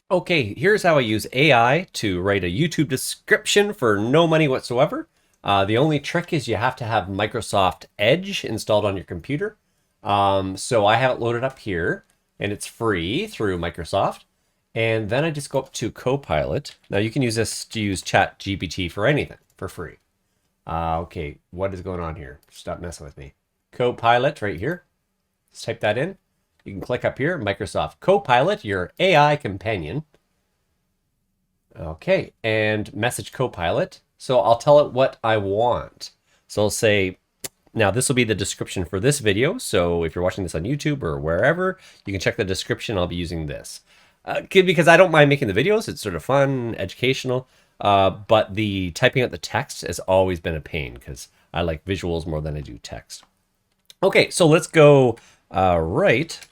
Okay, here's how I use AI to write a YouTube description for no money whatsoever. The only trick is you have to have Microsoft Edge installed on your computer. So I have it loaded up here, and it's free through Microsoft. And then I just go up to Copilot. Now you can use this to use ChatGPT for anything for free. Okay, what is going on here? Stop messing with me. Copilot right here. Let's type that in. You can click up here, Microsoft Copilot, your AI companion. Okay, and message Copilot. So I'll tell it what I want. So I'll say, now this will be the description for this video. So if you're watching this on YouTube or wherever, you can check the description. I'll be using this. Because I don't mind making the videos. It's sort of fun, educational. But the typing out the text has always been a pain because I like visuals more than I do text. Okay, so let's go write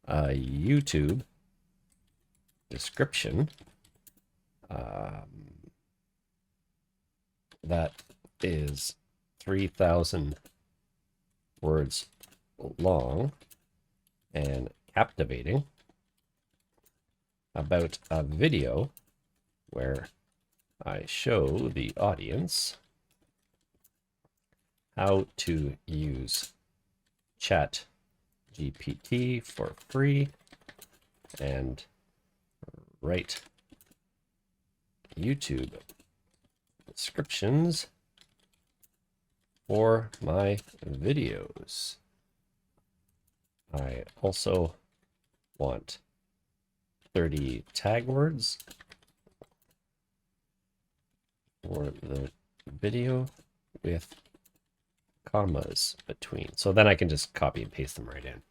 a YouTube description that is 3,000 words long and captivating about a video where I show the audience how to use ChatGPT for free and write YouTube descriptions for my videos. I also want 30 tag words for the video with commas between. So then I can just copy and paste them right in.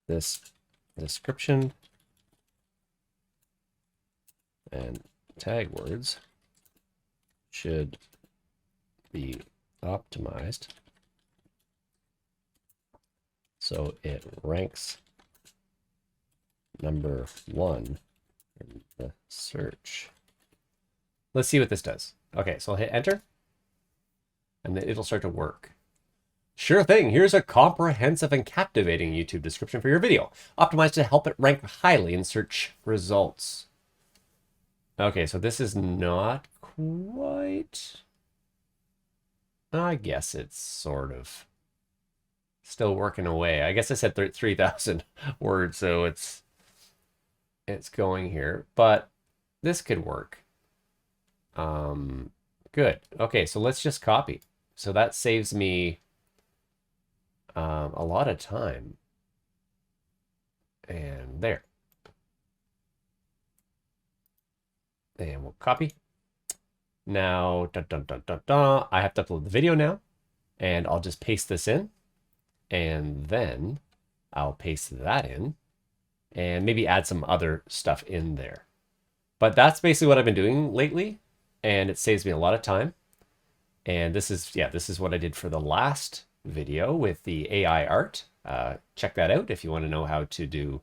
This description and tag words should be optimized so it ranks number 1 in the search. Let's see what this does. Okay, so I'll hit enter and then it'll start to work. Sure thing, here's a comprehensive and captivating YouTube description for your video, optimized to help it rank highly in search results. Okay, so this is not quite... I guess it's sort of still working away. I guess I said 3,000 words, so it's going here, but this could work. Good. Okay, so let's just copy. So that saves me a lot of time. And there. And we'll copy. Now, I have to upload the video now. And I'll just paste this in. And then I'll paste that in. And maybe add some other stuff in there. But that's basically what I've been doing lately. And it saves me a lot of time. And this is what I did for the last video with the AI art. Check that out if you want to know how to do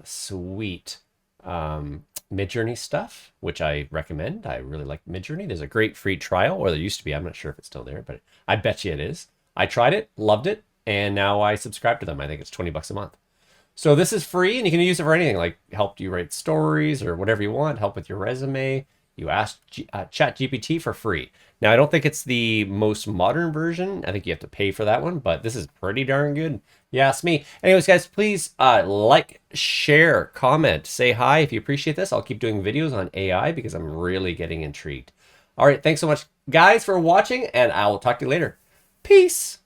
sweet Midjourney stuff, which I recommend. I really like Midjourney. There's a great free trial, or there used to be. I'm not sure if it's still there, but I bet you it is. I tried it, loved it, and now I subscribe to them. I think it's $20 a month. So this is free, and you can use it for anything, like help you write stories or whatever you want, help with your resume. You ask ChatGPT for free. Now, I don't think it's the most modern version. I think you have to pay for that one, but this is pretty darn good. You ask me. Anyways, guys, please like, share, comment, say hi if you appreciate this. I'll keep doing videos on AI because I'm really getting intrigued. All right, thanks so much, guys, for watching, and I will talk to you later. Peace.